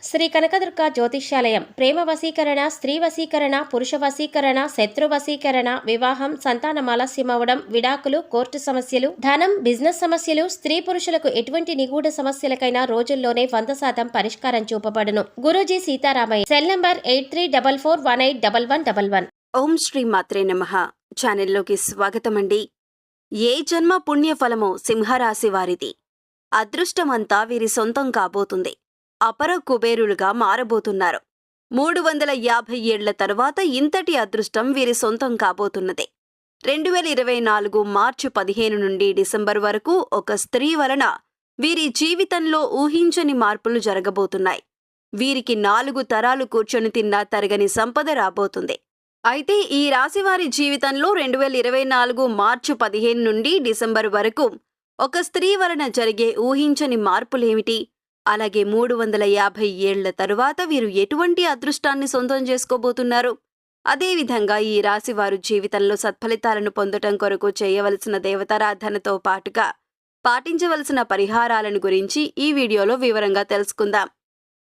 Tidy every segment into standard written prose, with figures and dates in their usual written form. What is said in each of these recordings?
శ్రీ కనకదుర్గ జ్యోతిష్యాలయం ప్రేమ వశీకరణ, స్త్రీ వశీకరణ, పురుష వశీకరణ, శత్రు వశీకరణ, వివాహం, సంతానం ఆలస్యమవడం, విడాకులు, కోర్టు సమస్యలు, ధనం, బిజినెస్ సమస్యలు, స్త్రీ పురుషులకు ఎటువంటి నిగూఢ సమస్యలకైనా రోజుల్లోనే 100% పరిష్కారం చూపబడును. గురూజీ సీతారామయ్య. Cell number 8344181111. ఓం శ్రీ మాత్రే నమః. ఛానల్లోకి స్వాగతమండి. ఏ జన్మ పుణ్యఫలమో సింహరాశి వారిది. అదృష్టమంతా వీరి సొంతం కాబోతుంది. అపర కుబేరులుగా మారబోతున్నారు. 350 ఏళ్ల తరువాత ఇంతటి అదృష్టం వీరి సొంతం కాబోతున్నది. 2024 మార్చి 15 నుండి డిసెంబర్ వరకు ఒక స్త్రీ వలన వీరి జీవితంలో ఊహించని మార్పులు జరగబోతున్నాయి. వీరికి 4 తరాలు కూర్చొని తిన్నా తరగని సంపద రాబోతుంది. అయితే ఈ రాశివారి జీవితంలో 2024 మార్చి 15 నుండి డిసెంబర్ వరకు ఒక స్త్రీ వలన జరిగే ఊహించని మార్పులేమిటి? అలాగే 350 ఏళ్ల తరువాత వీరు ఎటువంటి అదృష్టాన్ని సొంతం చేసుకోబోతున్నారు? అదేవిధంగా ఈ రాశివారు జీవితంలో సత్ఫలితాలను పొందటం కొరకు చేయవలసిన దేవతారాధనతో పాటుగా పాటించవలసిన పరిహారాలను గురించి ఈ వీడియోలో వివరంగా తెలుసుకుందాం.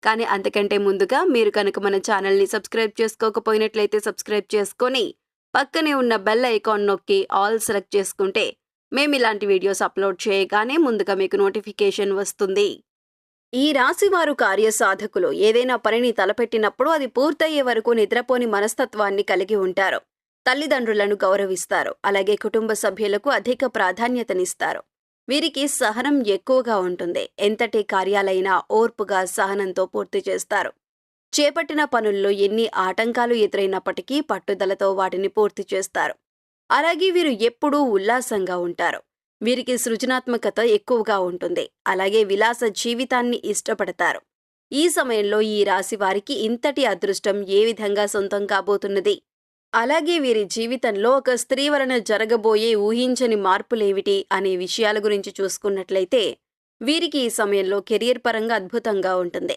కానీ అంతకంటే ముందుగా మీరు కనుక మన ఛానల్ని సబ్స్క్రైబ్ చేసుకోకపోయినట్లయితే సబ్స్క్రైబ్ చేసుకొని పక్కనే ఉన్న బెల్ ఐకాన్ నొక్కి ఆల్ సెలెక్ట్ చేసుకుంటే మేము ఇలాంటి వీడియోస్ అప్లోడ్ చేయగానే ముందుగా మీకు నోటిఫికేషన్ వస్తుంది. ఈ రాశివారు కార్యసాధకులు. ఏదైనా పనిని తలపెట్టినప్పుడు అది పూర్తయ్యే వరకు నిద్రపోని మనస్తత్వాన్ని కలిగి ఉంటారు. తల్లిదండ్రులను గౌరవిస్తారు. అలాగే కుటుంబ సభ్యులకు అధిక ప్రాధాన్యతనిస్తారు. వీరికి సహనం ఎక్కువగా ఉంటుంది. ఎంతటి కార్యాలైనా ఓర్పుగా సహనంతో పూర్తి చేస్తారు. చేపట్టిన పనుల్లో ఎన్ని ఆటంకాలు ఎదురైనప్పటికీ పట్టుదలతో వాటిని పూర్తి చేస్తారు. అలాగే వీరు ఎప్పుడూ ఉల్లాసంగా ఉంటారు. వీరికి సృజనాత్మకత ఎక్కువగా ఉంటుంది. అలాగే విలాస జీవితాన్ని ఇష్టపడతారు. ఈ సమయంలో ఈ రాశి వారికి ఇంతటి అదృష్టం ఏ విధంగా సొంతం కాబోతున్నది? అలాగే వీరి జీవితంలో ఒక స్త్రీ వలన జరగబోయే ఊహించని మార్పులేమిటి అనే విషయాల గురించి చూసుకున్నట్లయితే వీరికి ఈ సమయంలో కెరియర్ పరంగా అద్భుతంగా ఉంటుంది.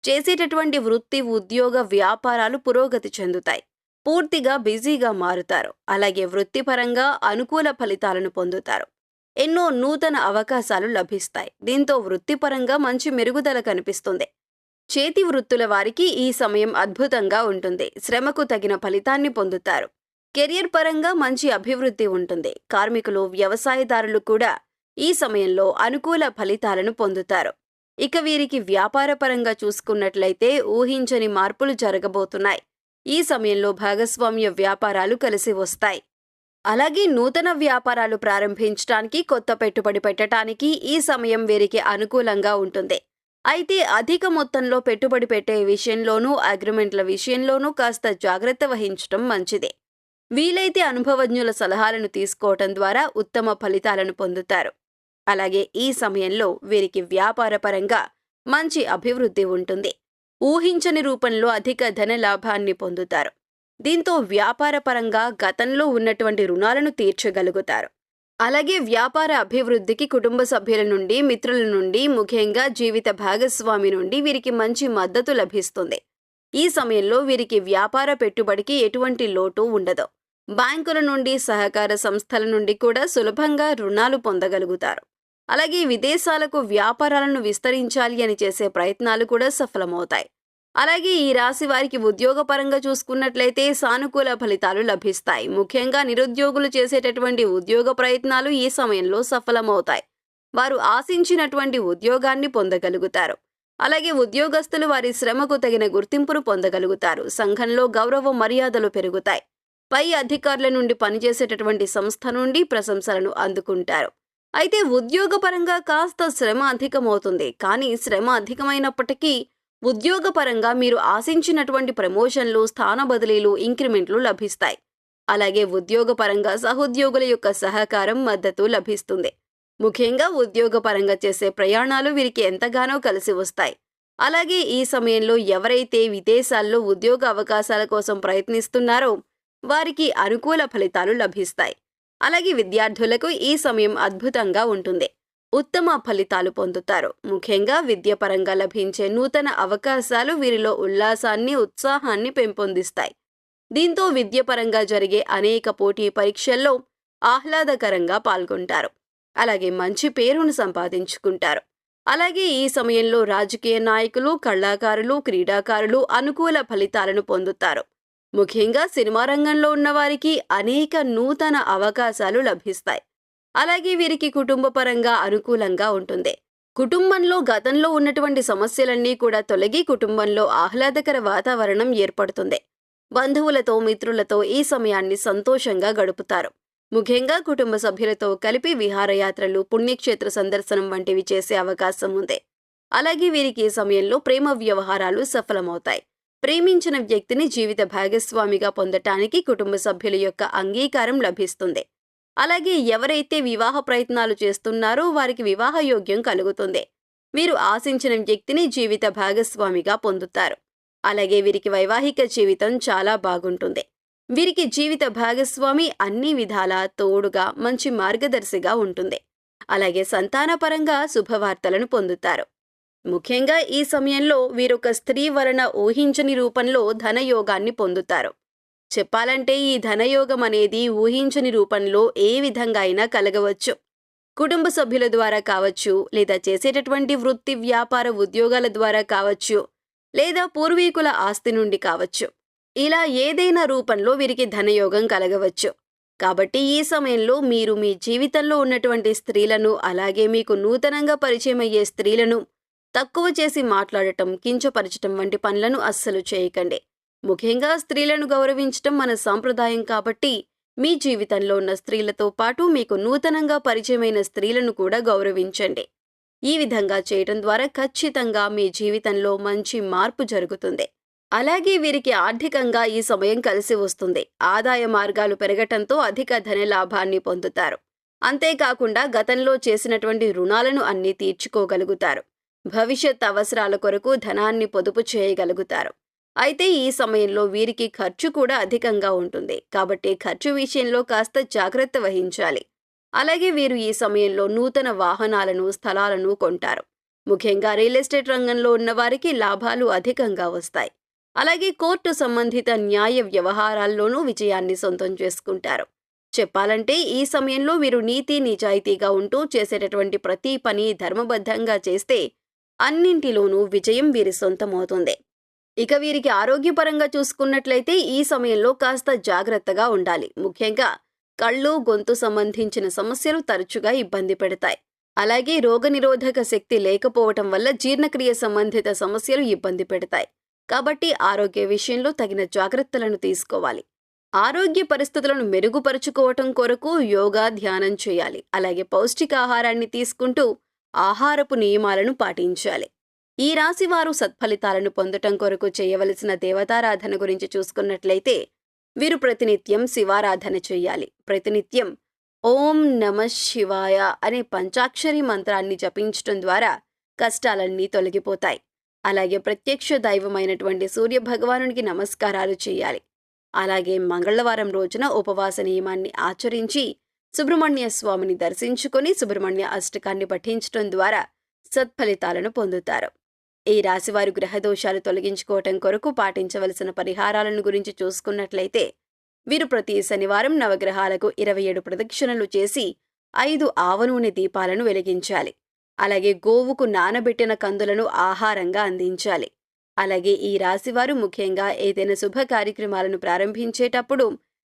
చేసేటటువంటి వృత్తి, ఉద్యోగ, వ్యాపారాలు పురోగతి చెందుతాయి. పూర్తిగా బిజీగా మారుతారు. అలాగే వృత్తిపరంగా అనుకూల ఫలితాలను పొందుతారు. ఎన్నో నూతన అవకాశాలు లభిస్తాయి. దీంతో వృత్తిపరంగా మంచి మెరుగుదల కనిపిస్తుంది. చేతి వృత్తుల వారికి ఈ సమయం అద్భుతంగా ఉంటుంది. శ్రమకు తగిన ఫలితాన్ని పొందుతారు. కెరియర్ పరంగా మంచి అభివృద్ధి ఉంటుంది. కార్మికులు, వ్యవసాయదారులు కూడా ఈ సమయంలో అనుకూల ఫలితాలను పొందుతారు. ఇక వీరికి వ్యాపారపరంగా చూసుకున్నట్లయితే ఊహించని మార్పులు జరగబోతున్నాయి. ఈ సమయంలో భాగస్వామ్య వ్యాపారాలు కలిసి వస్తాయి. అలాగే నూతన వ్యాపారాలు ప్రారంభించడానికి, కొత్త పెట్టుబడి పెట్టడానికి ఈ సమయం వీరికి అనుకూలంగా ఉంటుంది. అయితే అధిక మొత్తంలో పెట్టుబడి పెట్టే విషయంలోనూ, అగ్రిమెంట్ల విషయంలోనూ కాస్త జాగ్రత్త వహించడం మంచిదే. వీలైతే అనుభవజ్ఞుల సలహాలను తీసుకోవటం ద్వారా ఉత్తమ ఫలితాలను పొందుతారు. అలాగే ఈ సమయంలో వీరికి వ్యాపారపరంగా మంచి అభివృద్ధి ఉంటుంది. ఊహించని రూపంలో అధిక ధన లాభాన్ని పొందుతారు. దీంతో వ్యాపారపరంగా గతంలో ఉన్నటువంటి రుణాలను తీర్చగలుగుతారు. అలాగే వ్యాపార అభివృద్ధికి కుటుంబ సభ్యుల నుండి, మిత్రుల నుండి, ముఖ్యంగా జీవిత భాగస్వామి నుండి వీరికి మంచి మద్దతు లభిస్తుంది. ఈ సమయంలో వీరికి వ్యాపార పెట్టుబడికి ఎటువంటి లోటు ఉండదు. బ్యాంకుల నుండి, సహకార సంస్థల నుండి కూడా సులభంగా రుణాలు పొందగలుగుతారు. అలాగే విదేశాలకు వ్యాపారాలను విస్తరించాలి అని చేసే ప్రయత్నాలు కూడా సఫలమవుతాయి. అలాగే ఈ రాశి వారికి ఉద్యోగపరంగా చూసుకున్నట్లయితే సానుకూల ఫలితాలు లభిస్తాయి. ముఖ్యంగా నిరుద్యోగులు చేసేటటువంటి ఉద్యోగ ప్రయత్నాలు ఈ సమయంలో సఫలమవుతాయి. వారు ఆశించినటువంటి ఉద్యోగాన్ని పొందగలుగుతారు. అలాగే ఉద్యోగస్తులు వారి శ్రమకు తగిన గుర్తింపును పొందగలుగుతారు. సంఘంలో గౌరవ మర్యాదలు పెరుగుతాయి. పై అధికారుల నుండి పనిచేసేటటువంటి సంస్థ నుండి ప్రశంసలను అందుకుంటారు. అయితే ఉద్యోగపరంగా కాస్త శ్రమ అధికమవుతుంది. కానీ శ్రమ అధికమైనప్పటికీ ఉద్యోగపరంగా మీరు ఆశించినటువంటి ప్రమోషన్లు, స్థాన బదిలీలు, ఇంక్రిమెంట్లు లభిస్తాయి. అలాగే ఉద్యోగపరంగా సహోద్యోగుల యొక్క సహకారం, మద్దతు లభిస్తుంది. ముఖ్యంగా ఉద్యోగపరంగా చేసే ప్రయాణాలు వీరికి ఎంతగానో కలిసి వస్తాయి. అలాగే ఈ సమయంలో ఎవరైతే విదేశాల్లో ఉద్యోగ అవకాశాల కోసం ప్రయత్నిస్తున్నారో వారికి అనుకూల ఫలితాలు లభిస్తాయి. అలాగే విద్యార్థులకు ఈ సమయం అద్భుతంగా ఉంటుంది. ఉత్తమ ఫలితాలు పొందుతారు. ముఖ్యంగా విద్యపరంగా లభించే నూతన అవకాశాలు వీరిలో ఉల్లాసాన్ని, ఉత్సాహాన్ని పెంపొందిస్తాయి. దీంతో విద్యపరంగా జరిగే అనేక పోటీ పరీక్షల్లో ఆహ్లాదకరంగా పాల్గొంటారు. అలాగే మంచి పేరును సంపాదించుకుంటారు. అలాగే ఈ సమయంలో రాజకీయ నాయకులు, కళాకారులు, క్రీడాకారులు అనుకూల ఫలితాలను పొందుతారు. ముఖ్యంగా సినిమా రంగంలో ఉన్నవారికి అనేక నూతన అవకాశాలు లభిస్తాయి. అలాగే వీరికి కుటుంబపరంగా అనుకూలంగా ఉంటుంది. కుటుంబంలో గతంలో ఉన్నటువంటి సమస్యలన్నీ కూడా తొలగి కుటుంబంలో ఆహ్లాదకర వాతావరణం ఏర్పడుతుంది. బంధువులతో, మిత్రులతో ఈ సమయాన్ని సంతోషంగా గడుపుతారు. ముఖ్యంగా కుటుంబ సభ్యులతో కలిపి విహారయాత్రలు, పుణ్యక్షేత్ర సందర్శనం వంటివి చేసే అవకాశం ఉంది. అలాగే వీరికి ఈ సమయంలో ప్రేమ వ్యవహారాలు సఫలమవుతాయి. ప్రేమించిన వ్యక్తిని జీవిత భాగస్వామిగా పొందటానికి కుటుంబ సభ్యుల యొక్క అంగీకారం లభిస్తుంది. అలాగే ఎవరైతే వివాహ ప్రయత్నాలు చేస్తున్నారో వారికి వివాహ యోగ్యం కలుగుతుంది. వీరు ఆశించిన వ్యక్తిని జీవిత భాగస్వామిగా పొందుతారు. అలాగే వీరికి వైవాహిక జీవితం చాలా బాగుంటుంది. వీరికి జీవిత భాగస్వామి అన్ని విధాలా తోడుగా, మంచి మార్గదర్శిగా ఉంటుంది. అలాగే సంతానపరంగా శుభవార్తలను పొందుతారు. ముఖ్యంగా ఈ సమయంలో వీరొక స్త్రీ వలన ఊహించని రూపంలో ధనయోగాన్ని పొందుతారు. చెప్పాలంటే ఈ ధనయోగం అనేది ఊహించని రూపంలో ఏ విధంగా అయినా కలగవచ్చు. కుటుంబ సభ్యుల ద్వారా కావచ్చు, లేదా చేసేటటువంటి వృత్తి, వ్యాపార, ఉద్యోగాల ద్వారా కావచ్చు, లేదా పూర్వీకుల ఆస్తి నుండి కావచ్చు. ఇలా ఏదైనా రూపంలో వీరికి ధనయోగం కలగవచ్చు. కాబట్టి ఈ సమయంలో మీరు మీ జీవితంలో ఉన్నటువంటి స్త్రీలను, అలాగే మీకు నూతనంగా పరిచయమయ్యే స్త్రీలను తక్కువ చేసి మాట్లాడటం, కించపరచటం వంటి పనులను అస్సలు చేయకండి. ముఖ్యంగా స్త్రీలను గౌరవించటం మన సాంప్రదాయం కాబట్టి మీ జీవితంలో ఉన్న స్త్రీలతో పాటు మీకు నూతనంగా పరిచయమైన స్త్రీలను కూడా గౌరవించండి. ఈ విధంగా చేయటం ద్వారా ఖచ్చితంగా మీ జీవితంలో మంచి మార్పు జరుగుతుంది. అలాగే వీరికి ఆర్థికంగా ఈ సమయం కలిసి వస్తుంది. ఆదాయ మార్గాలు పెరగటంతో అధిక ధన లాభాన్ని పొందుతారు. అంతేకాకుండా గతంలో చేసినటువంటి రుణాలను అన్నీ తీర్చుకోగలుగుతారు. భవిష్యత్ అవసరాల కొరకు ధనాన్ని పొదుపు చేయగలుగుతారు. అయితే ఈ సమయంలో వీరికి ఖర్చు కూడా అధికంగా ఉంటుంది. కాబట్టి ఖర్చు విషయంలో కాస్త జాగ్రత్త వహించాలి. అలాగే వీరు ఈ సమయంలో నూతన వాహనాలను, స్థలాలను కొంటారు. ముఖ్యంగా రియల్ ఎస్టేట్ రంగంలో ఉన్న వారికి లాభాలు అధికంగా వస్తాయి. అలాగే కోర్టు సంబంధిత న్యాయ వ్యవహారాల్లోనూ విజయాన్ని సొంతం చేసుకుంటారు. చెప్పాలంటే ఈ సమయంలో వీరు నీతి నిజాయితీగా ఉంటూ చేసేటటువంటి ప్రతి పని ధర్మబద్ధంగా చేస్తే అన్నింటిలోనూ విజయం వీరి సొంతమవుతుంది. ఇక వీరికి ఆరోగ్యపరంగా చూసుకున్నట్లయితే ఈ సమయంలో కాస్త జాగ్రత్తగా ఉండాలి. ముఖ్యంగా కళ్ళు, గొంతు సంబంధించిన సమస్యలు తరచుగా ఇబ్బంది పెడతాయి. అలాగే రోగనిరోధక శక్తి లేకపోవటం వల్ల జీర్ణక్రియ సంబంధిత సమస్యలు ఇబ్బంది పెడతాయి. కాబట్టి ఆరోగ్య విషయంలో తగిన జాగ్రత్తలను తీసుకోవాలి. ఆరోగ్య పరిస్థితులను మెరుగుపరుచుకోవటం కొరకు యోగా, ధ్యానం చేయాలి. అలాగే పౌష్టికాహారాన్ని తీసుకుంటూ ఆహారపు నియమాలను పాటించాలి. ఈ రాశి వారు సత్ఫలితాలను పొందటం కొరకు చేయవలసిన దేవతారాధన గురించి చూసుకున్నట్లయితే వీరు ప్రతినిత్యం శివారాధన చేయాలి. ప్రతినిత్యం ఓం నమః శివాయ అనే పంచాక్షరి మంత్రాన్ని జపించటం ద్వారా కష్టాలన్నీ తొలగిపోతాయి. అలాగే ప్రత్యక్ష దైవమైనటువంటి సూర్య భగవానునికి నమస్కారాలు చేయాలి. అలాగే మంగళవారం రోజున ఉపవాస నియమాన్ని ఆచరించి సుబ్రహ్మణ్య స్వామిని దర్శించుకొని సుబ్రహ్మణ్య అష్టకాన్ని పఠించటం ద్వారా సత్ఫలితాలను పొందుతారు. ఈ రాశివారు గ్రహదోషాలు తొలగించుకోవటం కొరకు పాటించవలసిన పరిహారాలను గురించి చూసుకున్నట్లయితే వీరు ప్రతి శనివారం నవగ్రహాలకు 27 ప్రదక్షిణలు చేసి 5 ఆవ నూనె దీపాలను వెలిగించాలి. అలాగే గోవుకు నానబెట్టిన కందులను ఆహారంగా అందించాలి. అలాగే ఈ రాశివారు ముఖ్యంగా ఏదైనా శుభ కార్యక్రమాలను ప్రారంభించేటప్పుడు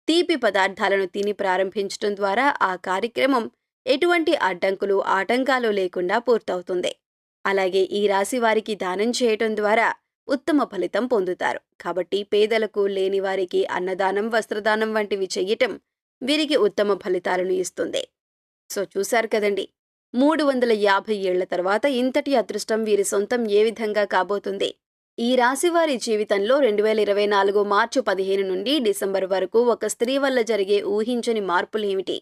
తీపి పదార్థాలను తిని ప్రారంభించడం ద్వారా ఆ కార్యక్రమం ఎటువంటి అడ్డంకులు, ఆటంకాలు లేకుండా పూర్తవుతుంది. అలాగే ఈ రాశి వారికి దానం చేయటం ద్వారా ఉత్తమ ఫలితం పొందుతారు. కాబట్టి పేదలకు, లేని వారికి అన్నదానం, వస్త్రదానం వంటివి చెయ్యటం వీరికి ఉత్తమ ఫలితాలను ఇస్తుంది. సో చూశారు కదండి, 350 ఏళ్ల తర్వాత ఇంతటి అదృష్టం వీరి సొంతం ఏ విధంగా కాబోతుంది. ఈ రాశివారి జీవితంలో 2024 మార్చి 15 నుండి డిసెంబర్ వరకు ఒక స్త్రీ వల్ల జరిగే ఊహించని మార్పులేమిటి,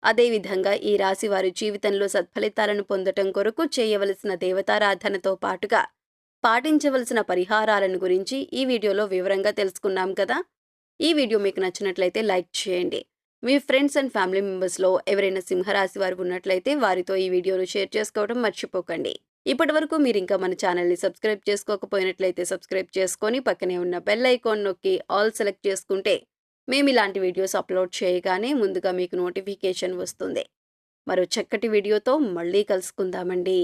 అదేవిధంగా ఈ రాశివారి జీవితంలో సత్ఫలితాలను పొందటం కొరకు చేయవలసిన దేవతారాధనతో పాటుగా పాటించవలసిన పరిహారాలను గురించి ఈ వీడియోలో వివరంగా తెలుసుకున్నాం కదా. ఈ వీడియో మీకు నచ్చినట్లయితే లైక్ చేయండి. మీ ఫ్రెండ్స్ అండ్ ఫ్యామిలీ మెంబర్స్లో ఎవరైనా సింహరాశి వారు ఉన్నట్లయితే వారితో ఈ వీడియోను షేర్ చేసుకోవడం మర్చిపోకండి. ఇప్పటివరకు మీరు ఇంకా మన ఛానల్ని సబ్స్క్రైబ్ చేసుకోకపోయినట్లయితే సబ్స్క్రైబ్ చేసుకొని పక్కనే ఉన్న బెల్ ఐకాన్ నొక్కి ఆల్ సెలెక్ట్ చేసుకుంటే మేము ఇలాంటి వీడియోస్ అప్లోడ్ చేయగానే ముందుగా మీకు నోటిఫికేషన్ వస్తుంది. మరో చక్కటి వీడియోతో మళ్ళీ కలుసుకుందామండి.